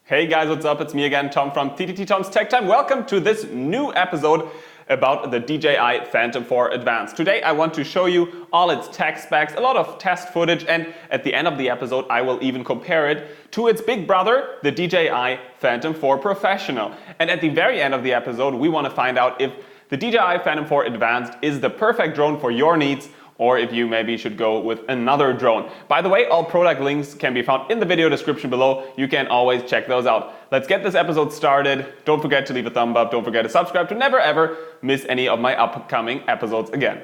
Hey guys, what's up? It's me again, Tom from TTT Tom's Tech Time. Welcome to this new episode about the DJI Phantom 4 Advanced. Today I want to show you all its tech specs, a lot of test footage, and at the end of the episode I will even compare it to its big brother, the DJI Phantom 4 Professional. And at the very end of the episode we want to find out if the DJI Phantom 4 Advanced is the perfect drone for your needs, or if you maybe should go with another drone. By the way, all product links can be found in the video description below. You can always check those out. Let's get this episode started. Don't forget to leave a thumb up. Don't forget to subscribe to never ever miss any of my upcoming episodes again.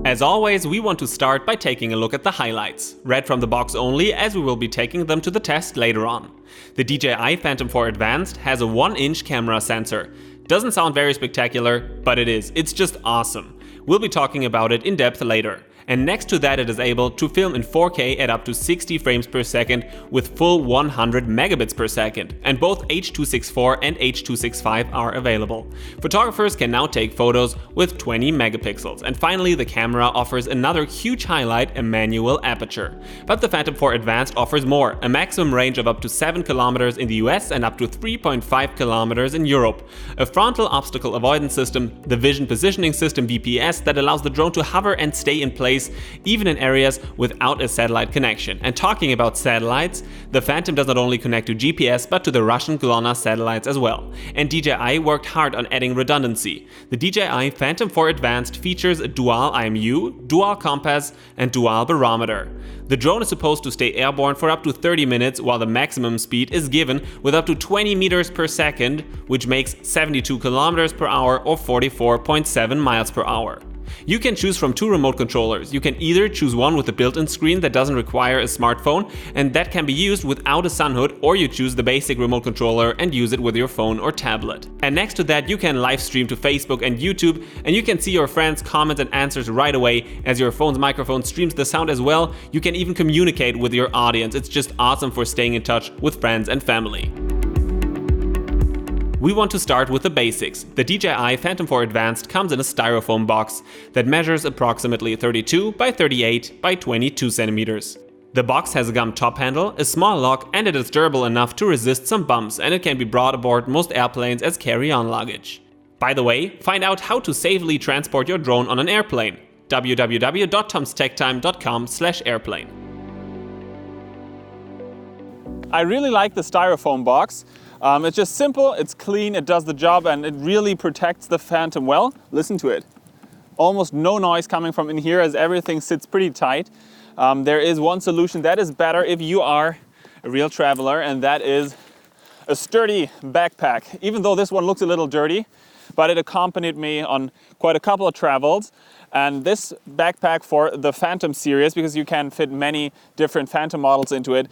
As always, we want to start by taking a look at the highlights. Read from the box only, as we will be taking them to the test later on. The DJI Phantom 4 Advanced has a 1-inch camera sensor. Doesn't sound very spectacular, but it is. It's just awesome. We'll be talking about it in depth later. And next to that, it is able to film in 4K at up to 60 frames per second with full 100 megabits per second. And both H.264 and H.265 are available. Photographers can now take photos with 20 megapixels. And finally, the camera offers another huge highlight, a manual aperture. But the Phantom 4 Advanced offers more, a maximum range of up to 7 kilometers in the US and up to 3.5 kilometers in Europe. A frontal obstacle avoidance system, the vision positioning system VPS that allows the drone to hover and stay in place even in areas without a satellite connection. And talking about satellites, the Phantom does not only connect to GPS but to the Russian GLONASS satellites as well. And DJI worked hard on adding redundancy. The DJI Phantom 4 Advanced features a dual IMU, dual compass and dual barometer. The drone is supposed to stay airborne for up to 30 minutes while the maximum speed is given with up to 20 meters per second, which makes 72 kilometers per hour or 44.7 miles per hour. You can choose from 2 remote controllers. You can either choose one with a built-in screen that doesn't require a smartphone and that can be used without a sun hood, or you choose the basic remote controller and use it with your phone or tablet. And next to that, you can live stream to Facebook and YouTube, and you can see your friends' comments and answers right away as your phone's microphone streams the sound as well. You can even communicate with your audience. It's just awesome for staying in touch with friends and family. We want to start with the basics. The DJI Phantom 4 Advanced comes in a styrofoam box that measures approximately 32 by 38 by 22 centimeters. The box has a gum top handle, a small lock, and it is durable enough to resist some bumps, and it can be brought aboard most airplanes as carry-on luggage. By the way, find out how to safely transport your drone on an airplane. www.tomstechtime.com/airplane. I really like the styrofoam box. It's just simple, it's clean, it does the job, and it really protects the Phantom well. Listen to it. Almost no noise coming from in here as everything sits pretty tight. There is one solution that is better if you are a real traveler, and that is a sturdy backpack. Even though this one looks a little dirty, but it accompanied me on quite a couple of travels. And this backpack for the Phantom series, because you can fit many different Phantom models into it,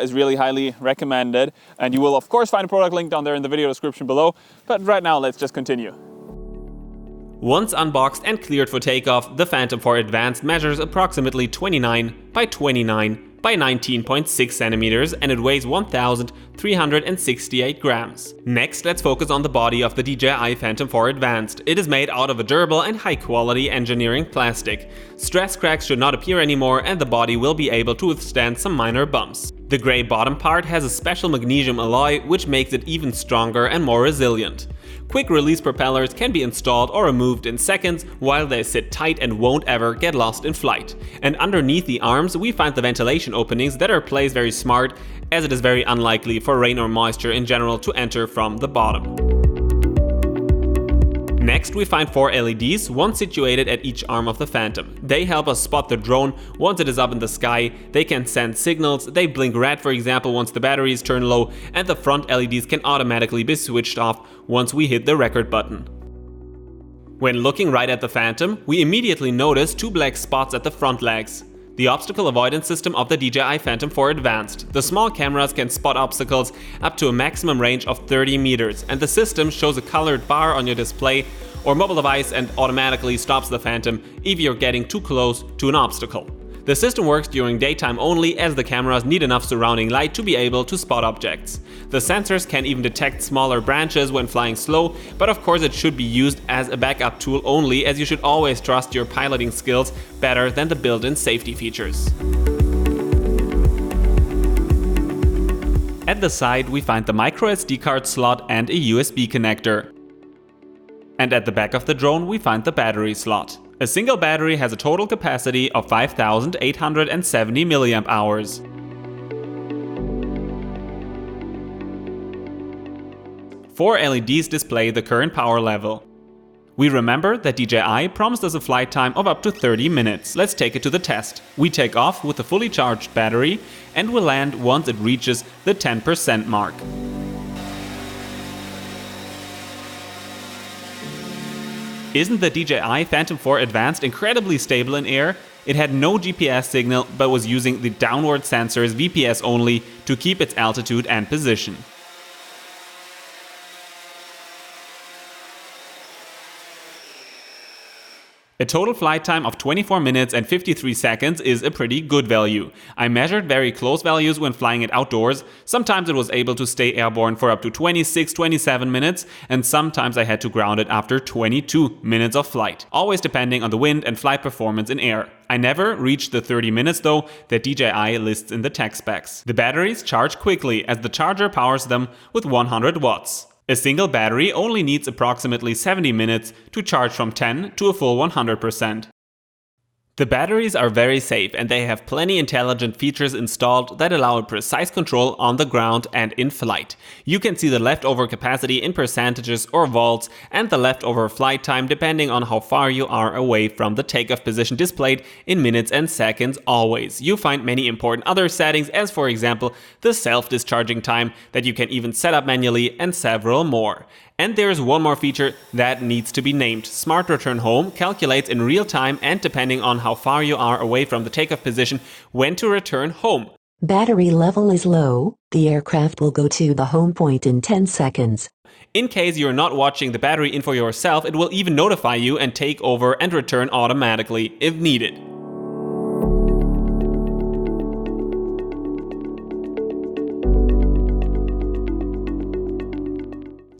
is really highly recommended. And you will of course find a product link down there in the video description below. But right now, let's just continue. Once unboxed and cleared for takeoff, the Phantom 4 Advanced measures approximately 29 by 29 by 19.6 centimeters and it weighs 1,368 grams. Next, let's focus on the body of the DJI Phantom 4 Advanced. It is made out of a durable and high-quality engineering plastic. Stress cracks should not appear anymore and the body will be able to withstand some minor bumps. The gray bottom part has a special magnesium alloy which makes it even stronger and more resilient. Quick release propellers can be installed or removed in seconds while they sit tight and won't ever get lost in flight. And underneath the arms we find the ventilation openings that are placed very smart, as it is very unlikely for rain or moisture in general to enter from the bottom. Next we find 4 LEDs, one situated at each arm of the Phantom. They help us spot the drone once it is up in the sky, they can send signals, they blink red for example once the batteries turn low, and the front LEDs can automatically be switched off once we hit the record button. When looking right at the Phantom, we immediately notice 2 black spots at the front legs. The obstacle avoidance system of the DJI Phantom 4 Advanced. The small cameras can spot obstacles up to a maximum range of 30 meters, and the system shows a colored bar on your display or mobile device and automatically stops the Phantom if you're getting too close to an obstacle. The system works during daytime only, as the cameras need enough surrounding light to be able to spot objects. The sensors can even detect smaller branches when flying slow, but of course it should be used as a backup tool only, as you should always trust your piloting skills better than the built-in safety features. At the side we find the microSD card slot and a USB connector. And at the back of the drone we find the battery slot. A single battery has a total capacity of 5,870 mAh. 4 LEDs display the current power level. We remember that DJI promised us a flight time of up to 30 minutes. Let's take it to the test. We take off with a fully charged battery and will land once it reaches the 10% mark. Isn't the DJI Phantom 4 Advanced incredibly stable in air? It had no GPS signal but was using the downward sensors VPS only to keep its altitude and position. A total flight time of 24 minutes and 53 seconds is a pretty good value. I measured very close values when flying it outdoors. Sometimes it was able to stay airborne for up to 26-27 minutes, and sometimes I had to ground it after 22 minutes of flight, always depending on the wind and flight performance in air. I never reached the 30 minutes though that DJI lists in the tech specs. The batteries charge quickly, as the charger powers them with 100 watts. A single battery only needs approximately 70 minutes to charge from 10 to a full 100%. The batteries are very safe, and they have plenty intelligent features installed that allow precise control on the ground and in flight. You can see the leftover capacity in percentages or volts, and the leftover flight time depending on how far you are away from the takeoff position, displayed in minutes and seconds always. You find many important other settings, as for example the self-discharging time that you can even set up manually, and several more. And there's one more feature that needs to be named. Smart Return Home calculates in real time, and depending on how far you are away from the takeoff position, when to return home. Battery level is low. The aircraft will go to the home point in 10 seconds. In case you're not watching the battery info yourself, it will even notify you and take over and return automatically if needed.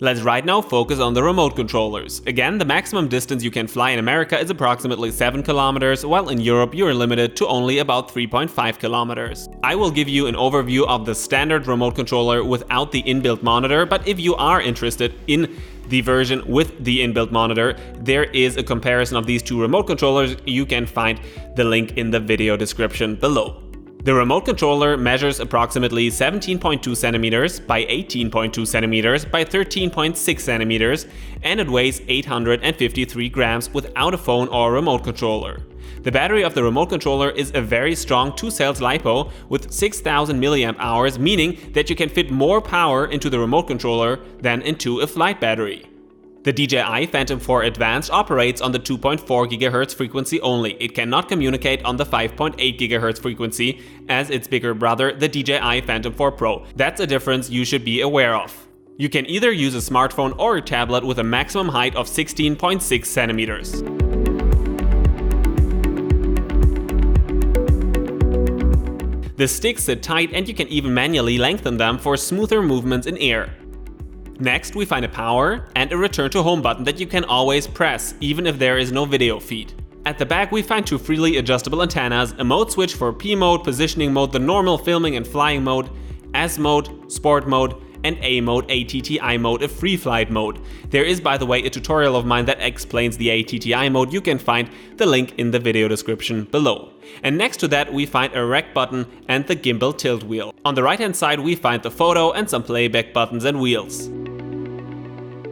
Let's right now focus on the remote controllers. Again, the maximum distance you can fly in America is approximately 7 kilometers, while in Europe you are limited to only about 3.5 kilometers. I will give you an overview of the standard remote controller without the inbuilt monitor, but if you are interested in the version with the inbuilt monitor, there is a comparison of these two remote controllers. You can find the link in the video description below. The remote controller measures approximately 17.2 centimeters by 18.2 centimeters by 13.6 centimeters, and it weighs 853 grams without a phone or remote controller. The battery of the remote controller is a very strong 2-cells LiPo with 6,000 mAh, meaning that you can fit more power into the remote controller than into a flight battery. The DJI Phantom 4 Advanced operates on the 2.4 GHz frequency only. It cannot communicate on the 5.8 GHz frequency as its bigger brother, the DJI Phantom 4 Pro. That's a difference you should be aware of. You can either use a smartphone or a tablet with a maximum height of 16.6 centimeters. The sticks sit tight, and you can even manually lengthen them for smoother movements in air. Next, we find a power and a return to home button that you can always press, even if there is no video feed. At the back we find two freely adjustable antennas, a mode switch for P mode, positioning mode, the normal filming and flying mode, S mode, sport mode, and A mode, ATTI mode, a free flight mode. There is, by the way, a tutorial of mine that explains the ATTI mode. You can find the link in the video description below. And next to that we find a rec button and the gimbal tilt wheel. On the right hand side we find the photo and some playback buttons and wheels.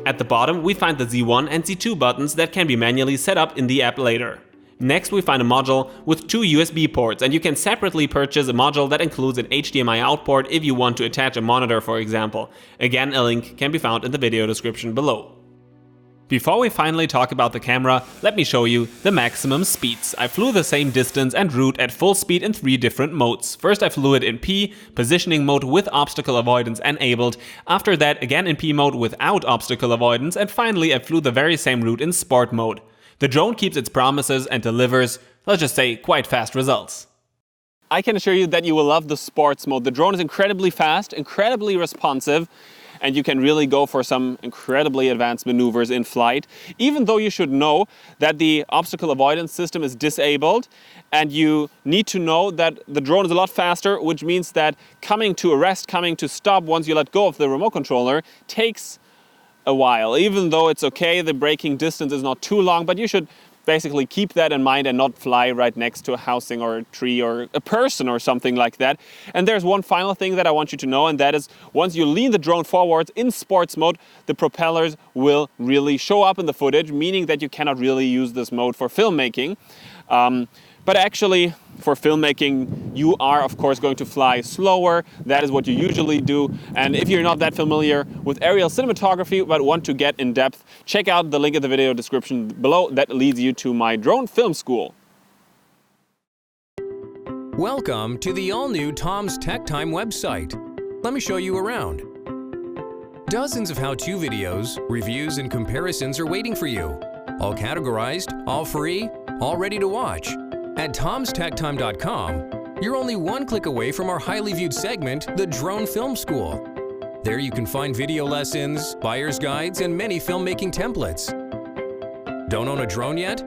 At the bottom we find the Z1 and Z2 buttons that can be manually set up in the app later. Next we find a module with two USB ports, and you can separately purchase a module that includes an HDMI out port if you want to attach a monitor, for example. Again, a link can be found in the video description below. Before we finally talk about the camera, let me show you the maximum speeds. I flew the same distance and route at full speed in 3 different modes. First I flew it in P, positioning mode with obstacle avoidance enabled. After that again in P mode without obstacle avoidance, and finally I flew the very same route in sport mode. The drone keeps its promises and delivers, let's just say, quite fast results. I can assure you that you will love the sports mode. The drone is incredibly fast, incredibly responsive, and you can really go for some incredibly advanced maneuvers in flight. Even though you should know that the obstacle avoidance system is disabled, and you need to know that the drone is a lot faster, which means that coming to a rest, coming to stop once you let go of the remote controller takes a while. Even though it's okay, the braking distance is not too long, but you should basically keep that in mind and not fly right next to a housing or a tree or a person or something like that. And there's one final thing that I want you to know, and that is once you lean the drone forwards in sports mode, the propellers will really show up in the footage, meaning that you cannot really use this mode for filmmaking. But actually, for filmmaking, you are of course going to fly slower. That is what you usually do. And if you're not that familiar with aerial cinematography but want to get in depth, check out the link in the video description below that leads you to my drone film school. Welcome to the all-new Tom's Tech Time website. Let me show you around. Dozens of how-to videos, reviews, and comparisons are waiting for you. All categorized, all free, all ready to watch. At tomstechtime.com, you're only one click away from our highly viewed segment, the Drone Film School. There you can find video lessons, buyer's guides, and many filmmaking templates. Don't own a drone yet?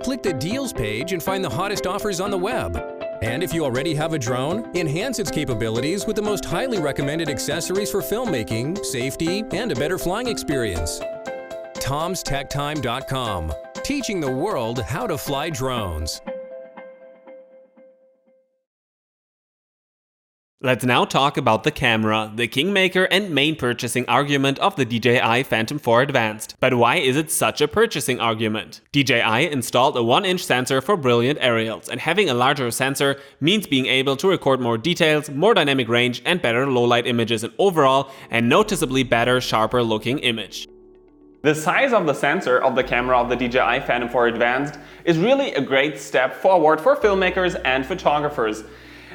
Click the Deals page and find the hottest offers on the web. And if you already have a drone, enhance its capabilities with the most highly recommended accessories for filmmaking, safety, and a better flying experience. tomstechtime.com, teaching the world how to fly drones. Let's now talk about the camera, the kingmaker and main purchasing argument of the DJI Phantom 4 Advanced. But why is it such a purchasing argument? DJI installed a 1-inch sensor for brilliant aerials, and having a larger sensor means being able to record more details, more dynamic range, and better low-light images, and overall a noticeably better, sharper looking image. The size of the sensor of the camera of the DJI Phantom 4 Advanced is really a great step forward for filmmakers and photographers.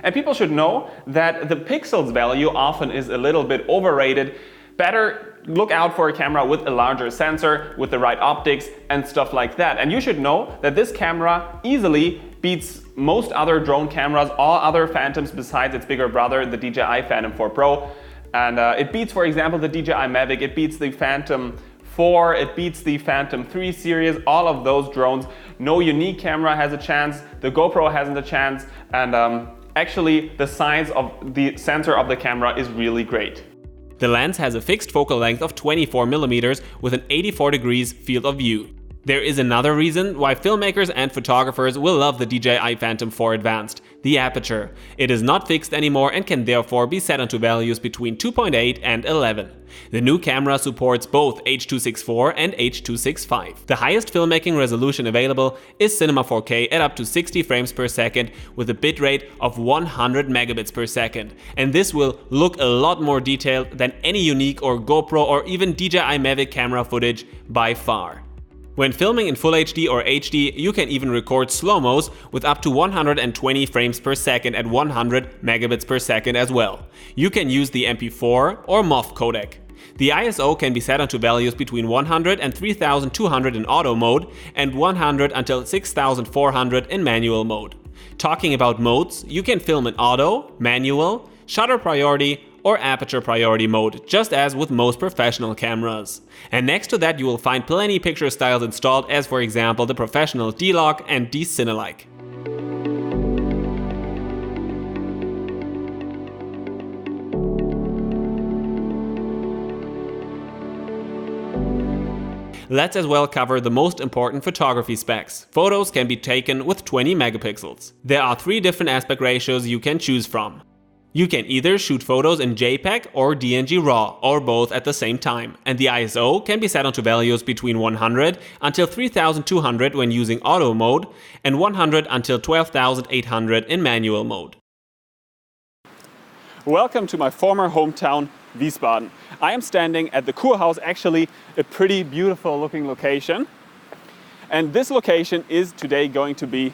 And people should know that the pixels value often is a little bit overrated. Better look out for a camera with a larger sensor, with the right optics and stuff like that. And you should know that this camera easily beats most other drone cameras, all other Phantoms besides its bigger brother, the DJI Phantom 4 Pro. And it beats, for example, the DJI Mavic, it beats the Phantom 4, it beats the Phantom 3 series, all of those drones. No unique camera has a chance, the GoPro hasn't a chance, and actually, the size of the sensor of the camera is really great. The lens has a fixed focal length of 24mm with an 84 degrees field of view. There is another reason why filmmakers and photographers will love the DJI Phantom 4 Advanced, the aperture. It is not fixed anymore and can therefore be set onto values between 2.8 and 11. The new camera supports both H.264 and H.265. The highest filmmaking resolution available is Cinema 4K at up to 60 frames per second with a bitrate of 100 megabits per second. And this will look a lot more detailed than any unique or GoPro or even DJI Mavic camera footage by far. When filming in Full HD or HD, you can even record slow-mos with up to 120 frames per second at 100 megabits per second as well. You can use the MP4 or MOV codec. The ISO can be set onto values between 100 and 3200 in auto mode and 100 until 6400 in manual mode. Talking about modes, you can film in auto, manual, shutter priority, or aperture priority mode, just as with most professional cameras. And next to that you will find plenty picture styles installed, as for example the professional D-Log and D-Cinelike. Let's as well cover the most important photography specs. Photos can be taken with 20 megapixels. There are 3 different aspect ratios you can choose from. You can either shoot photos in JPEG or DNG RAW, or both at the same time, and the ISO can be set onto values between 100 until 3200 when using auto mode and 100 until 12800 in manual mode. Welcome to my former hometown, Wiesbaden. I am standing at the Kurhaus, actually a pretty beautiful looking location. And this location is today going to be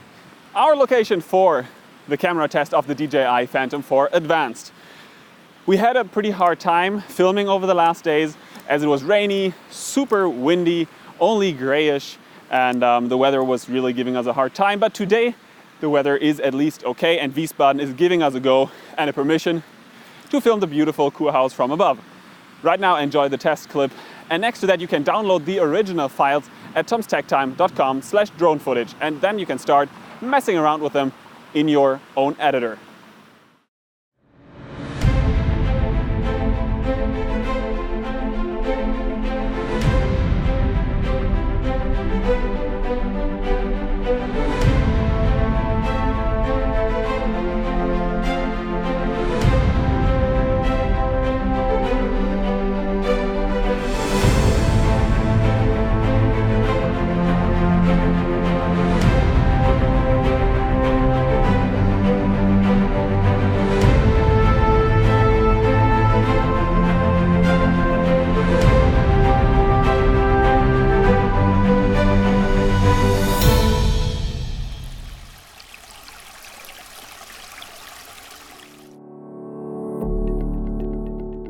our location for the camera test of the DJI Phantom 4 Advanced. We had a pretty hard time filming over the last days as it was rainy, super windy, only grayish, and the weather was really giving us a hard time. But today the weather is at least okay and Wiesbaden is giving us a go and a permission to film the beautiful Kurhaus from above. Right now, enjoy the test clip, and next to that you can download the original files at tomstechtime.com/drone footage, and then you can start messing around with them in your own editor.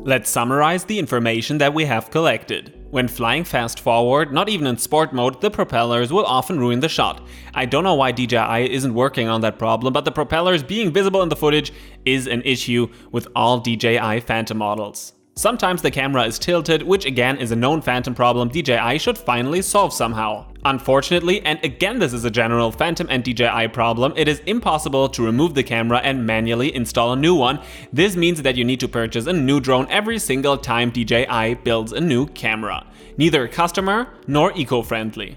Let's summarize the information that we have collected. When flying fast forward, not even in sport mode, the propellers will often ruin the shot. I don't know why DJI isn't working on that problem, but the propellers being visible in the footage is an issue with all DJI Phantom models. Sometimes the camera is tilted, which again is a known Phantom problem DJI should finally solve somehow. Unfortunately, and again this is a general Phantom and DJI problem, it is impossible to remove the camera and manually install a new one. This means that you need to purchase a new drone every single time DJI builds a new camera. Neither customer nor eco-friendly.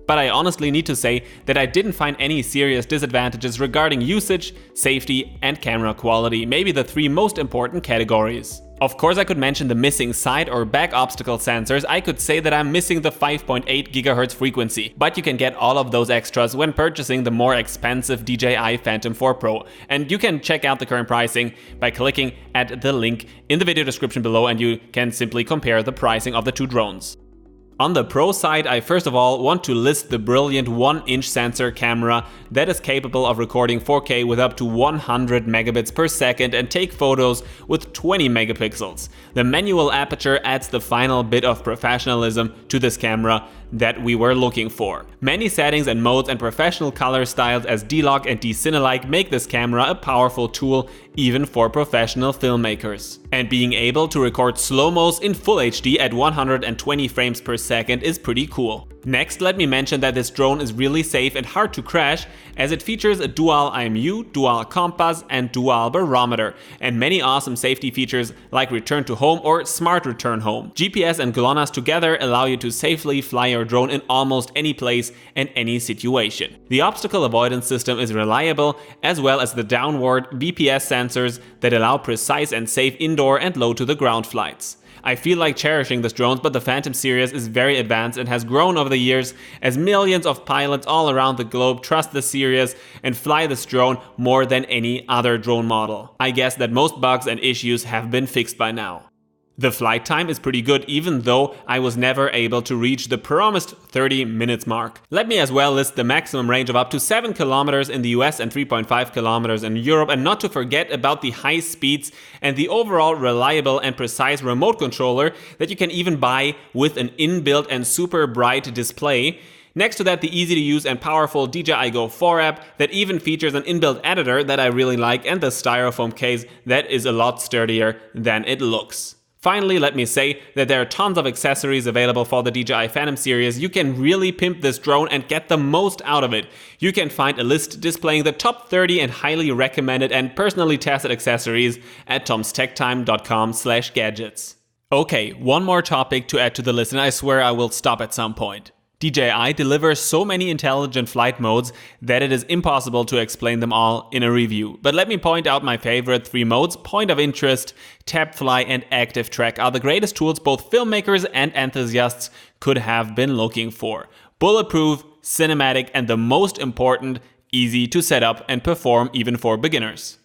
But I honestly need to say that I didn't find any serious disadvantages regarding usage, safety, and camera quality, maybe the three most important categories. Of course, I could mention the missing side or back obstacle sensors. I could say that I'm missing the 5.8 GHz frequency, but you can get all of those extras when purchasing the more expensive DJI Phantom 4 Pro. And you can check out the current pricing by clicking at the link in the video description below, and you can simply compare the pricing of the two drones. On the Pro side, I first of all want to list the brilliant 1-inch sensor camera that is capable of recording 4K with up to 100 megabits per second and take photos with 20 megapixels. The manual aperture adds the final bit of professionalism to this camera that we were looking for. Many settings and modes and professional color styles as D-Log and D-Cine-like make this camera a powerful tool even for professional filmmakers. And being able to record slow-mos in full HD at 120 frames per second is pretty cool. Next, let me mention that this drone is really safe and hard to crash, as it features a dual IMU, dual compass and dual barometer, and many awesome safety features like return to home or smart return home. GPS and GLONASS together allow you to safely fly your drone in almost any place and any situation. The obstacle avoidance system is reliable, as well as the downward BPS sensors that allow precise and safe indoor and low to the ground flights. I feel like cherishing this drone, but the Phantom series is very advanced and has grown over the years as millions of pilots all around the globe trust this series and fly this drone more than any other drone model. I guess that most bugs and issues have been fixed by now. The flight time is pretty good, even though I was never able to reach the promised 30 minutes mark. Let me as well list the maximum range of up to 7 kilometers in the US and 3.5 kilometers in Europe, and not to forget about the high speeds and the overall reliable and precise remote controller that you can even buy with an inbuilt and super bright display. Next to that, the easy to use and powerful DJI Go 4 app that even features an inbuilt editor that I really like, and the styrofoam case that is a lot sturdier than it looks. Finally, let me say that there are tons of accessories available for the DJI Phantom series. You can really pimp this drone and get the most out of it. You can find a list displaying the top 30 and highly recommended and personally tested accessories at tomstechtime.com/gadgets. Okay, one more topic to add to the list, and I swear I will stop at some point. DJI delivers so many intelligent flight modes that it is impossible to explain them all in a review. But let me point out my favorite three modes: point of interest, tap fly, and active track are the greatest tools both filmmakers and enthusiasts could have been looking for. Bulletproof, cinematic, and the most important, easy to set up and perform even for beginners.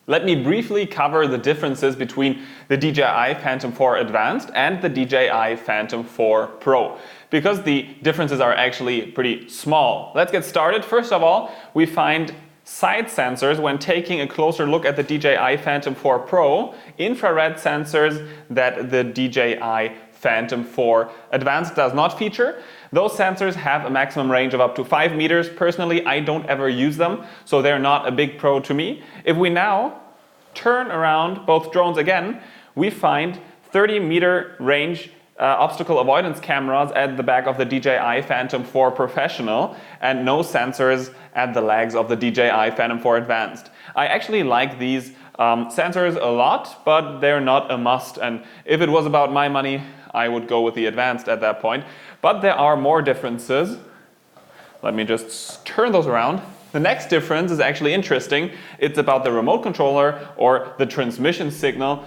Let me briefly cover the differences between the DJI Phantom 4 Advanced and the DJI Phantom 4 Pro, because the differences are actually pretty small. Let's get started. First of all, we find side sensors when taking a closer look at the DJI Phantom 4 Pro, infrared sensors that the DJI Phantom 4 Advanced does not feature. Those sensors have a maximum range of up to 5 meters. Personally, I don't ever use them, so they're not a big pro to me. If we now turn around both drones again, we find 30-meter range obstacle avoidance cameras at the back of the DJI Phantom 4 Professional and no sensors at the legs of the DJI Phantom 4 Advanced. I actually like these sensors a lot, but they're not a must, and if it was about my money, I would go with the Advanced at that point. But there are more differences. Let me just turn those around. The next difference is actually interesting. It's about the remote controller or the transmission signal.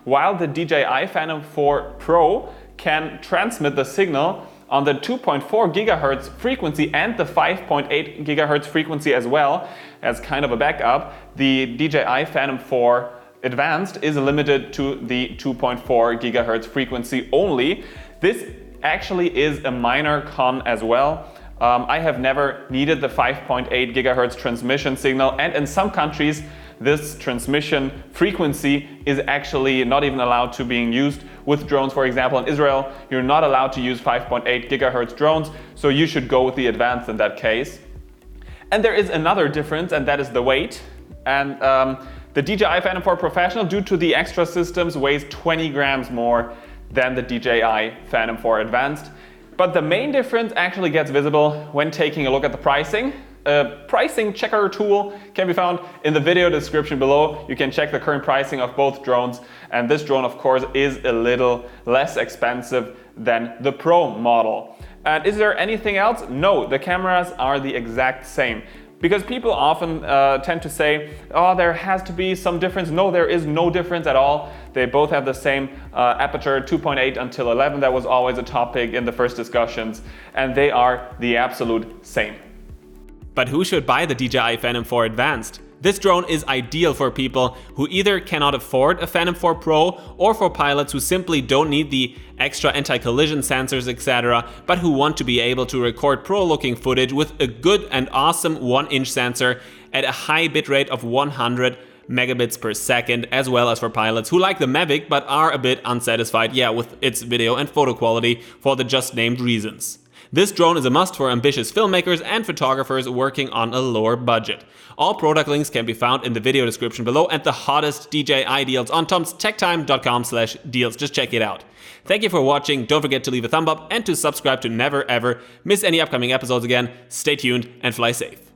While the DJI Phantom 4 Pro can transmit the signal on the 2.4 gigahertz frequency and the 5.8 gigahertz frequency as well, as kind of a backup, the DJI Phantom 4 Advanced is limited to the 2.4 gigahertz frequency only. This actually is a minor con as well. I have never needed the 5.8 gigahertz transmission signal, and in some countries this transmission frequency is actually not even allowed to being used with drones. For example, in Israel, you're not allowed to use 5.8 gigahertz drones, so you should go with the Advanced in that case. And there is another difference, and that is the weight. And the DJI Phantom 4 Professional, due to the extra systems, weighs 20 grams more than the DJI Phantom 4 Advanced. But the main difference actually gets visible when taking a look at the pricing. A pricing checker tool can be found in the video description below. You can check the current pricing of both drones, and this drone of course is a little less expensive than the Pro model. And is there anything else? No, the cameras are the exact same. Because people often tend to say, oh, there has to be some difference. No, there is no difference at all. They both have the same aperture, 2.8 until 11. That was always a topic in the first discussions, and they are the absolute same. But who should buy the DJI Phantom 4 Advanced? This drone is ideal for people who either cannot afford a Phantom 4 Pro or for pilots who simply don't need the extra anti-collision sensors, etc., but who want to be able to record pro-looking footage with a good and awesome 1-inch sensor at a high bitrate of 100 megabits per second, as well as for pilots who like the Mavic but are a bit unsatisfied, with its video and photo quality for the just named reasons. This drone is a must for ambitious filmmakers and photographers working on a lower budget. All product links can be found in the video description below, and the hottest DJI deals on tomstechtime.com/deals. Just check it out. Thank you for watching. Don't forget to leave a thumb up and to subscribe to never ever miss any upcoming episodes again. Stay tuned and fly safe.